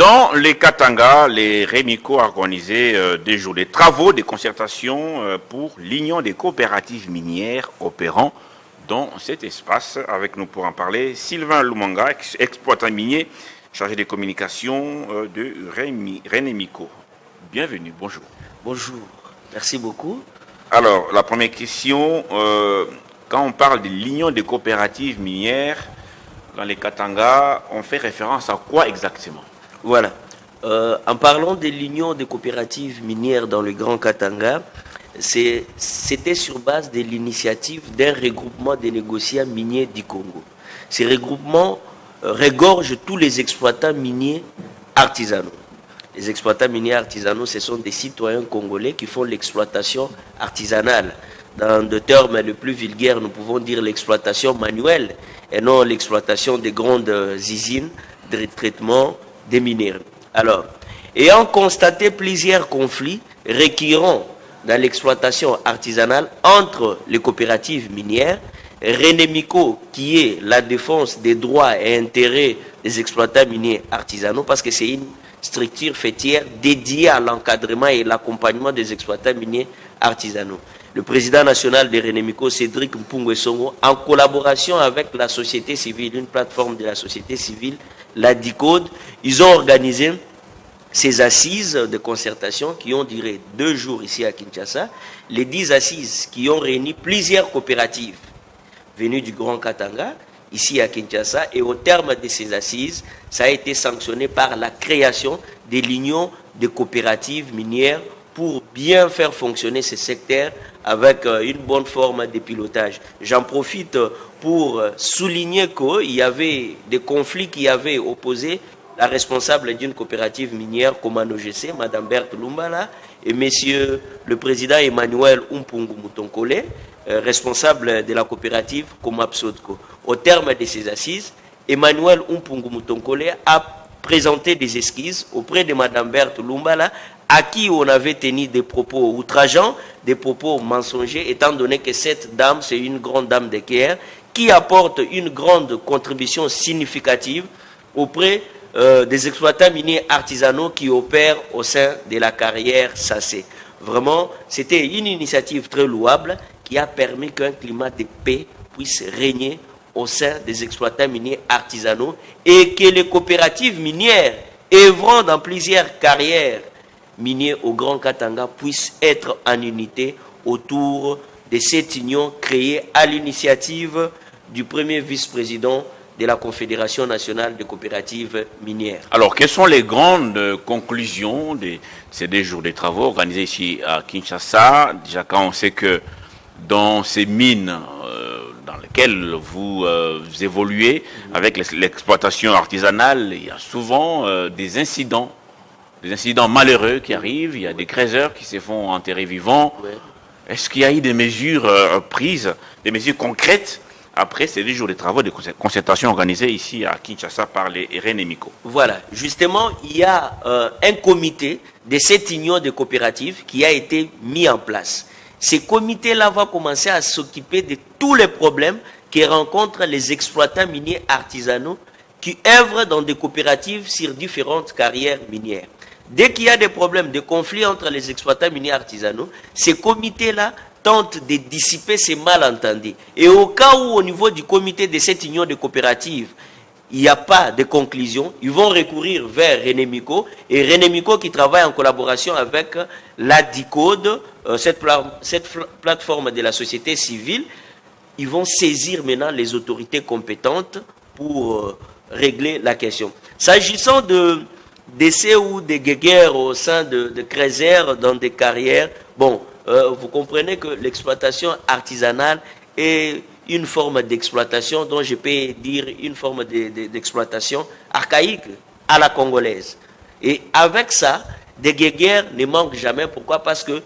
Dans les Katanga, les Rémico ont organisé des jours de travaux, des concertations pour l'Union des coopératives minières opérant dans cet espace. Avec nous pour en parler, Sylvain Lumanga, exploitant minier, chargé des communications de Rémico. Bienvenue, bonjour. Bonjour, merci beaucoup. Alors, la première question, quand on parle de l'Union des coopératives minières dans les Katanga, on fait référence à quoi exactement? Voilà. En parlant de l'Union des coopératives minières dans le Grand Katanga, c'était sur base de l'initiative d'un regroupement des négociants miniers du Congo. Ces regroupements regorgent tous les exploitants miniers artisanaux. Les exploitants miniers artisanaux, ce sont des citoyens congolais qui font l'exploitation artisanale. Dans des termes les plus vulgaires, nous pouvons dire l'exploitation manuelle et non l'exploitation des grandes usines de traitement des minéraux. Alors, ayant constaté plusieurs conflits récurrents dans l'exploitation artisanale entre les coopératives minières, Rénémico, qui est la défense des droits et intérêts des exploitants miniers artisanaux, parce que c'est une structure fêtière dédiée à l'encadrement et l'accompagnement des exploitants miniers artisanaux. Le président national de Rénémico, Cédric Mpungwe-Songo, en collaboration avec la société civile, une plateforme de la société civile, la DICODE, ils ont organisé ces assises de concertation qui ont duré 2 jours ici à Kinshasa. Les 10 assises qui ont réuni plusieurs coopératives venues du Grand Katanga, ici à Kinshasa, et au terme de ces assises, ça a été sanctionné par la création de l'Union des coopératives minières pour bien faire fonctionner ce secteur avec une bonne forme de pilotage. J'en profite pour souligner qu'il y avait des conflits qui avaient opposé la responsable d'une coopérative minière Komano GC, Mme Berthe Lumbala, et monsieur le président Emmanuel Umpungu Mutonkole, responsable de la coopérative Komapsodko. Au terme de ces assises, Emmanuel Umpungu Mutonkole a présenté des esquisses auprès de Mme Berthe Lumbala, à qui on avait tenu des propos outrageants, des propos mensongers, étant donné que cette dame, c'est une grande dame de guerre, qui apporte une grande contribution significative auprès des exploitants miniers artisanaux qui opèrent au sein de la carrière SACE. Vraiment, c'était une initiative très louable qui a permis qu'un climat de paix puisse régner au sein des exploitants miniers artisanaux et que les coopératives minières œuvrant dans plusieurs carrières miniers au Grand Katanga puissent être en unité autour de cette union créée à l'initiative du premier vice-président de la Confédération nationale des coopératives minières. Alors, quelles sont les grandes conclusions de ces 2 jours de travaux organisés ici à Kinshasa? Déjà, quand on sait que dans ces mines dans lesquelles vous évoluez, avec l'exploitation artisanale, il y a souvent des incidents malheureux qui arrivent, il y a des creuseurs qui se font enterrer vivants. Ouais. Est-ce qu'il y a eu des mesures prises, des mesures concrètes après ces 2 jours de travaux de concertation organisés ici à Kinshasa par les Rénémico? Voilà, justement, il y a un comité de cette union de coopératives qui a été mis en place. Ce comité-là va commencer à s'occuper de tous les problèmes que rencontrent les exploitants miniers artisanaux qui œuvrent dans des coopératives sur différentes carrières minières. Dès qu'il y a des problèmes, des conflits entre les exploitants miniers artisanaux, ces comités-là tentent de dissiper ces malentendus. Et au cas où, au niveau du comité de cette union de coopératives, il n'y a pas de conclusion, ils vont recourir vers Rénémico, et Rénémico qui travaille en collaboration avec la DICODE, cette plateforme de la société civile, ils vont saisir maintenant les autorités compétentes pour régler la question. S'agissant de décès ou des guéguerres au sein de creusers dans des carrières, bon, vous comprenez que l'exploitation artisanale est une forme d'exploitation dont je peux dire une forme d'exploitation archaïque à la congolaise. Et avec ça, des guéguerres ne manquent jamais. Pourquoi? Parce que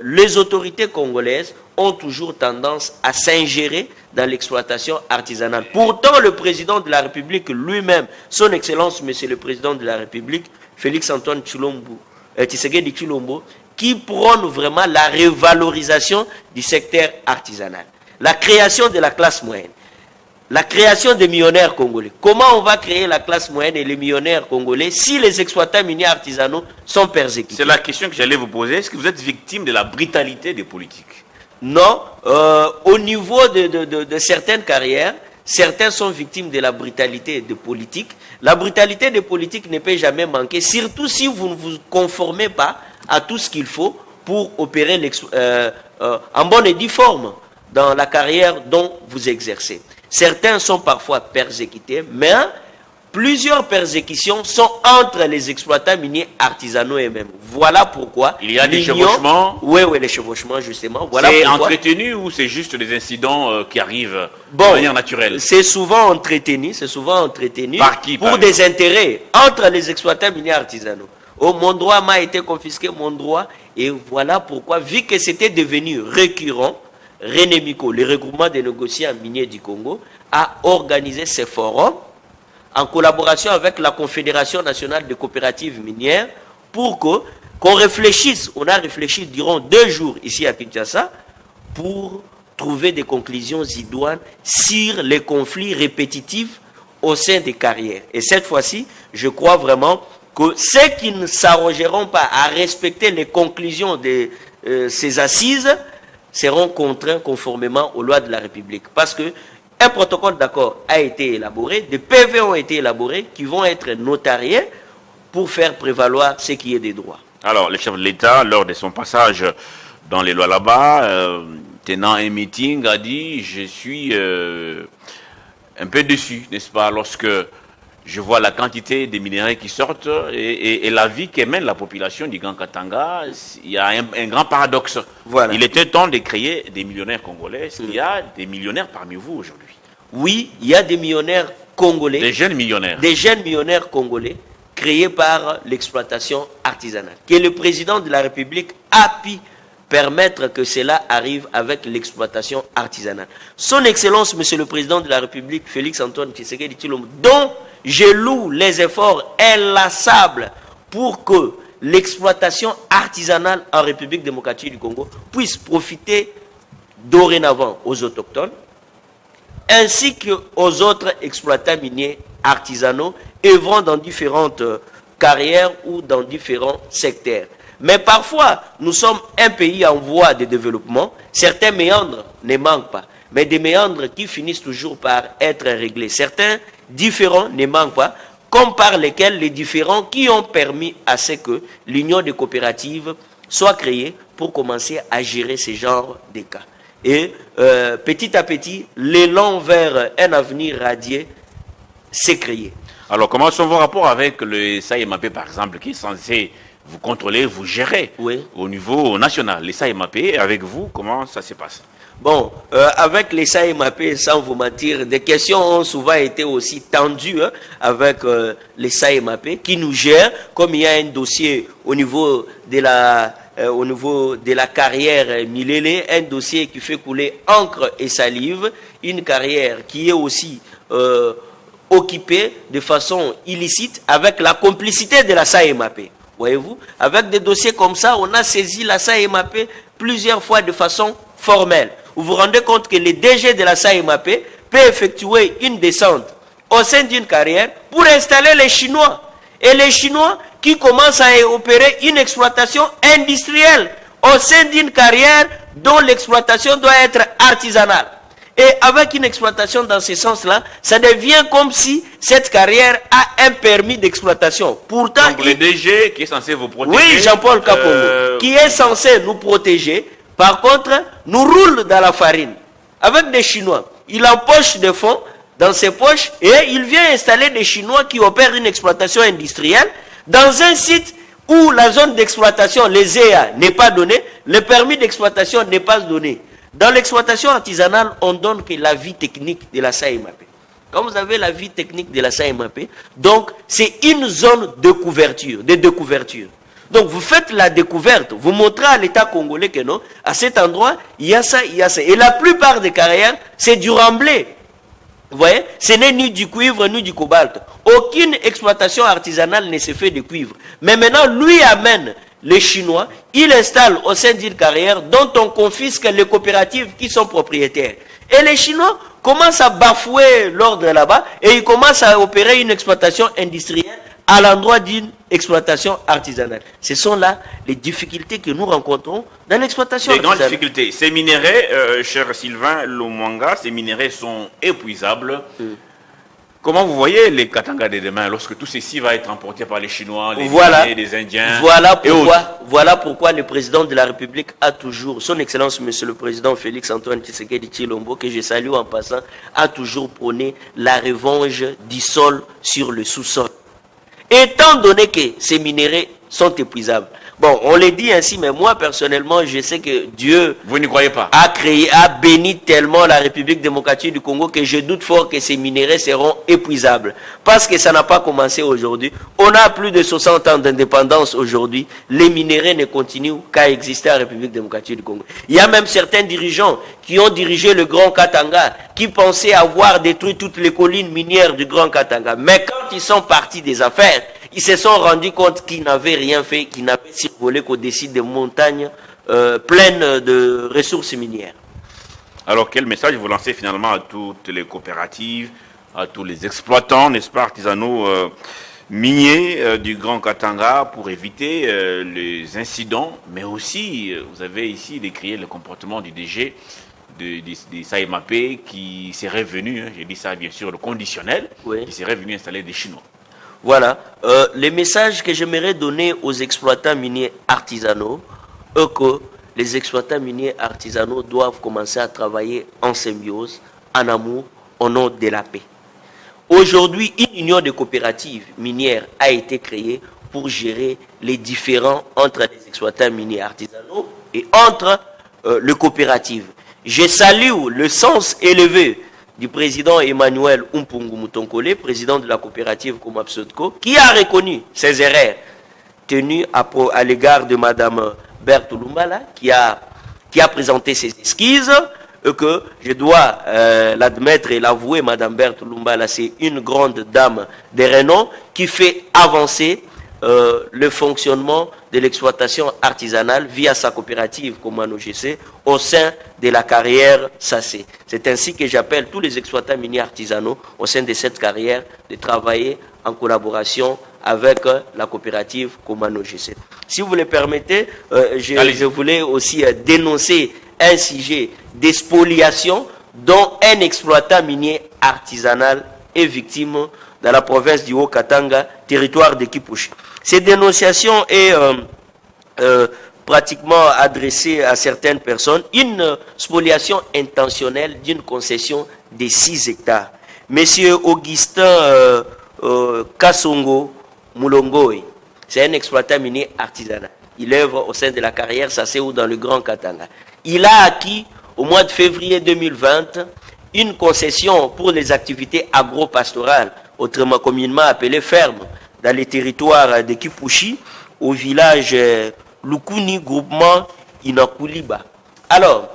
les autorités congolaises ont toujours tendance à s'ingérer dans l'exploitation artisanale. Pourtant, le président de la République lui-même, son Excellence, Monsieur le Président de la République, Félix-Antoine Tshisekedi Tshilombo, qui prône vraiment la revalorisation du secteur artisanal, la création de la classe moyenne. la création des millionnaires congolais. Comment on va créer la classe moyenne et les millionnaires congolais si les exploitants miniers artisanaux sont persécutés? C'est la question que j'allais vous poser. Est-ce que vous êtes victime de la brutalité des politiques? Non. Au niveau de certaines carrières, certains sont victimes de la brutalité des politiques. La brutalité des politiques ne peut jamais manquer, surtout si vous ne vous conformez pas à tout ce qu'il faut pour opérer en bonne et due forme dans la carrière dont vous exercez. Certains sont parfois persécutés, mais plusieurs persécutions sont entre les exploitants miniers artisanaux eux-mêmes. Voilà pourquoi il y a des chevauchements. Oui, les chevauchements, justement. Voilà c'est entretenu ou c'est juste des incidents qui arrivent de manière naturelle? C'est souvent entretenu. Par qui, pour des intérêts entre les exploitants miniers artisanaux. Oh, mon droit m'a été confisqué, mon droit. Et voilà pourquoi, vu que c'était devenu récurrent, René Miko, le regroupement des négociants miniers du Congo, a organisé ces forums en collaboration avec la Confédération nationale des coopératives minières pour qu'on réfléchisse. On a réfléchi durant 2 jours ici à Kinshasa pour trouver des conclusions idoines sur les conflits répétitifs au sein des carrières. Et cette fois-ci, je crois vraiment que ceux qui ne s'arrogeront pas à respecter les conclusions de ces assises seront contraints conformément aux lois de la République. Parce que un protocole d'accord a été élaboré, des PV ont été élaborés qui vont être notariés pour faire prévaloir ce qui est des droits. Alors, le chef de l'État, lors de son passage dans les lois là-bas, tenant un meeting, a dit « Je suis un peu déçu, n'est-ce pas, lorsque je vois la quantité de minéraux qui sortent et la vie que mène la population du Grand Katanga. Il y a un grand paradoxe. Voilà. Il était temps de créer des millionnaires congolais. Est-ce qu'il y a des millionnaires parmi vous aujourd'hui? Oui, il y a des millionnaires congolais. Des jeunes millionnaires. Des jeunes millionnaires congolais créés par l'exploitation artisanale. Que le président de la République a pu permettre que cela arrive avec l'exploitation artisanale. Son Excellence, Monsieur le Président de la République, Félix Antoine Tshisekedi Tshilombo, dont je loue les efforts inlassables pour que l'exploitation artisanale en République démocratique du Congo puisse profiter dorénavant aux autochtones, ainsi qu'aux autres exploitants miniers artisanaux œuvrant dans différentes carrières ou dans différents secteurs. Mais parfois, nous sommes un pays en voie de développement. Certains méandres ne manquent pas, mais des méandres qui finissent toujours par être réglés. Certains différents ne manquent pas, comme par lesquels les différents qui ont permis à ce que l'union des coopératives soit créée pour commencer à gérer ce genre de cas. Et petit à petit, l'élan vers un avenir radieux s'est créé. Alors, comment sont vos rapports avec le SAEMAP, par exemple, qui est censé vous contrôler, vous gérez au niveau national? Les SAEMAP, avec vous, comment ça se passe? Bon, avec les SAEMAP, sans vous mentir, des questions ont souvent été aussi tendues avec les SAEMAP qui nous gèrent, comme il y a un dossier au niveau de la carrière Milele, un dossier qui fait couler encre et salive, une carrière qui est aussi occupée de façon illicite avec la complicité de la SAEMAP. Voyez-vous, avec des dossiers comme ça, on a saisi la SAEMAP plusieurs fois de façon formelle. Vous vous rendez compte que le DG de la SAEMAP peut effectuer une descente au sein d'une carrière pour installer les Chinois. Et les Chinois qui commencent à opérer une exploitation industrielle au sein d'une carrière dont l'exploitation doit être artisanale. Et avec une exploitation dans ce sens-là, ça devient comme si cette carrière a un permis d'exploitation. Pourtant, donc le DG qui est censé vous protéger. Oui, Jean-Paul Kapongo, qui est censé nous protéger, par contre, nous roule dans la farine. Avec des Chinois. Il empoche des fonds dans ses poches et il vient installer des Chinois qui opèrent une exploitation industrielle dans un site où la zone d'exploitation, les EA, n'est pas donnée, le permis d'exploitation n'est pas donné. Dans l'exploitation artisanale, on donne que la vie technique de la SAEMAP. Quand vous avez la vie technique de la SAEMAP, donc c'est une zone de couverture, de découverture. Donc vous faites la découverte, vous montrez à l'État congolais que non, à cet endroit, il y a ça, il y a ça. Et la plupart des carrières, c'est du remblai. Vous voyez, ce n'est ni du cuivre, ni du cobalt. Aucune exploitation artisanale ne se fait de cuivre. Mais maintenant, lui amène les Chinois, il installe au sein d'une carrière dont on confisque les coopératives qui sont propriétaires. Et les Chinois commence à bafouer l'ordre là-bas et il commence à opérer une exploitation industrielle à l'endroit d'une exploitation artisanale. Ce sont là les difficultés que nous rencontrons dans l'exploitation artisanale. Les grandes difficultés. Ces minéraux, cher Sylvain Lomwanga, ces minéraux sont épuisables. Comment vous voyez les Katanga de demain lorsque tout ceci va être emporté par les Chinois, les Indiens, les Indiens Voilà pourquoi le président de la République a toujours, son Excellence Monsieur le Président Félix Antoine Tshisekedi Tshilombo, que je salue en passant, a toujours prôné la revanche du sol sur le sous-sol. Étant donné que ces minéraux sont épuisables. Bon, on les dit ainsi, mais moi personnellement, je sais que Dieu vous n'y croyez pas. a béni tellement la République démocratique du Congo que je doute fort que ces minéraux seront épuisables. Parce que ça n'a pas commencé aujourd'hui. On a plus de 60 ans d'indépendance aujourd'hui. Les minéraux ne continuent qu'à exister en République démocratique du Congo. Il y a même certains dirigeants qui ont dirigé le Grand Katanga, qui pensaient avoir détruit toutes les collines minières du Grand Katanga. Mais quand ils sont partis des affaires, ils se sont rendus compte qu'ils n'avaient rien fait, qu'ils n'avaient survolé qu'au-dessus des montagnes pleines de ressources minières. Alors, quel message vous lancez finalement à toutes les coopératives, à tous les exploitants, n'est-ce pas, artisanaux miniers du Grand Katanga pour éviter les incidents, mais aussi, vous avez ici décrié le comportement du DG de Saïmapé qui serait venu, j'ai dit ça bien sûr, le conditionnel, oui, qui serait venu installer des Chinois. Voilà, les messages que j'aimerais donner aux exploitants miniers artisanaux, que les exploitants miniers artisanaux doivent commencer à travailler en symbiose, en amour, au nom de la paix. Aujourd'hui, une union de coopératives minières a été créée pour gérer les différends entre les exploitants miniers artisanaux et entre les coopératives. Je salue le sens élevé du président Emmanuel Umpungu Mutonkole, président de la coopérative Komapsotko, qui a reconnu ses erreurs tenues à l'égard de Madame Berthe Lumbala, qui a présenté ses esquisses, et que je dois l'admettre et l'avouer, Madame Berthe Lumbala, c'est une grande dame de renom qui fait avancer le fonctionnement de l'exploitation artisanale via sa coopérative Komano GC au sein de la carrière SACE. C'est ainsi que j'appelle tous les exploitants miniers artisanaux au sein de cette carrière de travailler en collaboration avec la coopérative Komano GC. Si vous le permettez, je voulais aussi dénoncer un sujet d'expoliation dont un exploitant minier artisanal est victime dans la province du Haut-Katanga, territoire de Kipushi. Cette dénonciation est pratiquement adressée à certaines personnes. Une spoliation intentionnelle d'une concession de 6 hectares. Monsieur Augustin Kasongo Moulongoy, c'est un exploitant minier artisanal. Il œuvre au sein de la carrière SACE ou dans le Grand Katanga. Il a acquis au mois de février 2020 une concession pour les activités agro-pastorales, autrement communément appelée ferme, dans les territoires de Kipushi, au village Lukuni, groupement Inakuliba. Alors,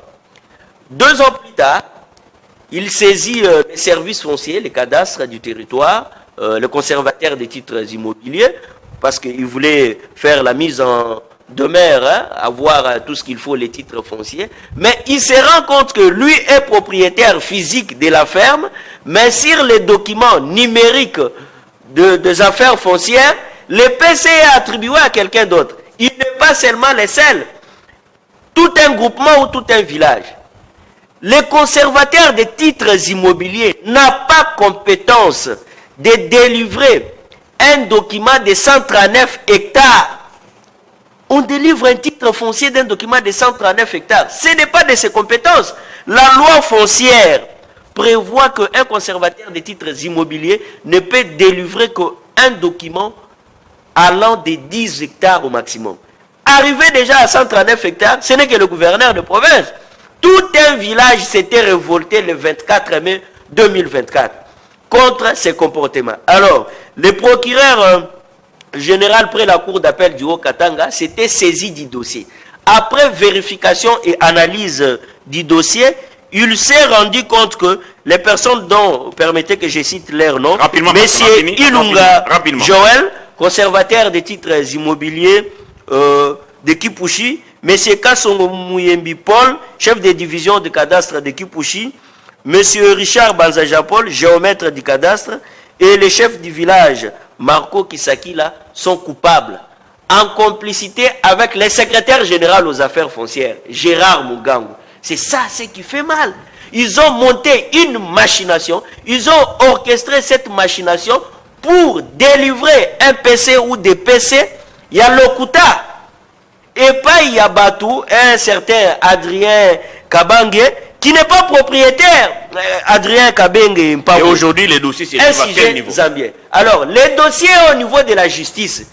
2 ans plus tard, il saisit les services fonciers, les cadastres du territoire, le conservateur des titres immobiliers, parce qu'il voulait faire la mise en demeure, avoir tout ce qu'il faut, les titres fonciers, mais il se rend compte que lui est propriétaire physique de la ferme, mais sur les documents numériques des affaires foncières, le PC est attribué à quelqu'un d'autre. Il n'est pas seulement les seuls, tout un groupement ou tout un village. Le conservateur des titres immobiliers n'a pas compétence de délivrer un document de 139 hectares. On délivre un titre foncier d'un document de 139 hectares. Ce n'est pas de ses compétences. La loi foncière prévoit qu'un conservateur des titres immobiliers ne peut délivrer qu'un document allant de 10 hectares au maximum. Arrivé déjà à 139 hectares, ce n'est que le gouverneur de province. Tout un village s'était révolté le 24 mai 2024 contre ces comportements. Alors, le procureur général près la cour d'appel du Haut-Katanga s'était saisi du dossier. Après vérification et analyse du dossier, il s'est rendu compte que les personnes dont, permettez que je cite leur nom, M. Ilunga Joël, conservateur des titres immobiliers de Kipushi, M. Kasongo Mouyembi Paul, chef de division de cadastre de Kipushi, M. Richard Banzajapol, géomètre du cadastre, et le chef du village, Marco Kisakila, sont coupables, en complicité avec le secrétaire général aux affaires foncières, Gérard Mugangu. C'est ça ce qui fait mal. Ils ont monté une machination, ils ont orchestré cette machination pour délivrer un PC ou des PC. Il y a Lokuta, et pas il y a Batou, un certain Adrien Kabange, qui n'est pas propriétaire. Adrien Kabange. Et aujourd'hui, les dossiers, c'est à quel niveau? Zambien. Alors, les dossiers au niveau de la justice,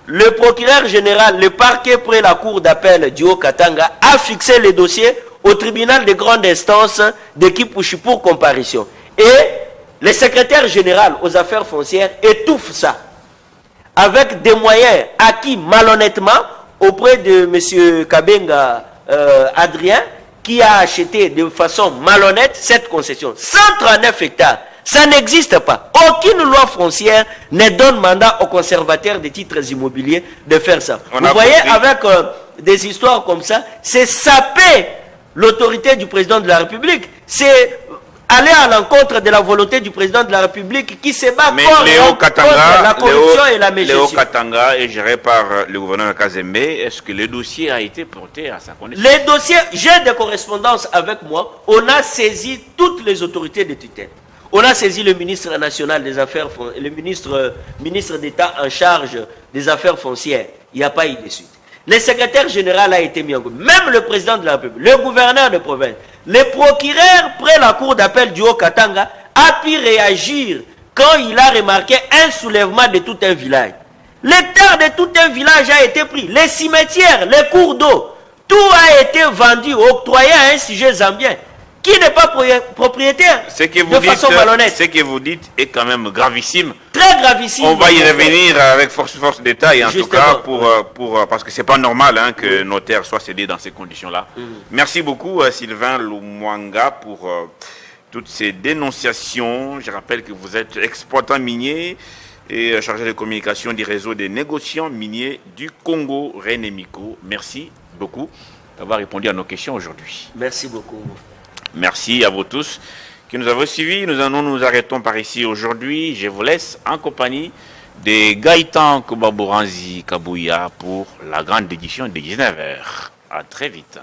le procureur général, le parquet près la cour d'appel du Haut-Katanga a fixé les dossiers au tribunal de grande instance de Kipushi pour comparution. Et le secrétaire général aux affaires foncières étouffe ça avec des moyens acquis malhonnêtement auprès de M. Kabenga Adrien, qui a acheté de façon malhonnête cette concession. 139 hectares, ça n'existe pas. Aucune loi foncière ne donne mandat aux conservateurs des titres immobiliers de faire ça. Vous voyez, avec des histoires comme ça, c'est saper l'autorité du président de la République. C'est aller à l'encontre de la volonté du président de la République qui se bat contre la corruption et la mégestion. Léo Katanga est géré par le gouverneur Kazembe. Est-ce que le dossier a été porté à sa connaissance? Les dossiers, j'ai des correspondances avec moi. On a saisi toutes les autorités de tutelle. On a saisi le ministre national des Affaires, le ministre d'État en charge des Affaires foncières. Il n'y a pas eu de suite. Le secrétaire général a été mis en cause. Même le président de la République, le gouverneur de province, le procureur près la cour d'appel du Haut-Katanga a pu réagir quand il a remarqué un soulèvement de tout un village. Les terres de tout un village a été pris. Les cimetières, les cours d'eau, tout a été vendu, octroyé à un sujet zambien qui n'est pas propriétaire de façon malhonnête. Ce que vous dites est quand même gravissime. Très gravissime. On va y revenir avec force détail, en tout cas, parce que c'est pas normal hein, que nos terres soient cédées dans ces conditions-là. Merci beaucoup, Sylvain Lumwanga, pour toutes ces dénonciations. Je rappelle que vous êtes exploitant minier et chargé de communication du réseau des négociants miniers du Congo, René-Miko. Merci beaucoup d'avoir répondu à nos questions aujourd'hui. Merci beaucoup. Merci à vous tous qui nous avez suivis. Nous arrêtons par ici aujourd'hui. Je vous laisse en compagnie de Gaëtan Kobaboranzi Kabouya pour la grande édition des 19h. À très vite.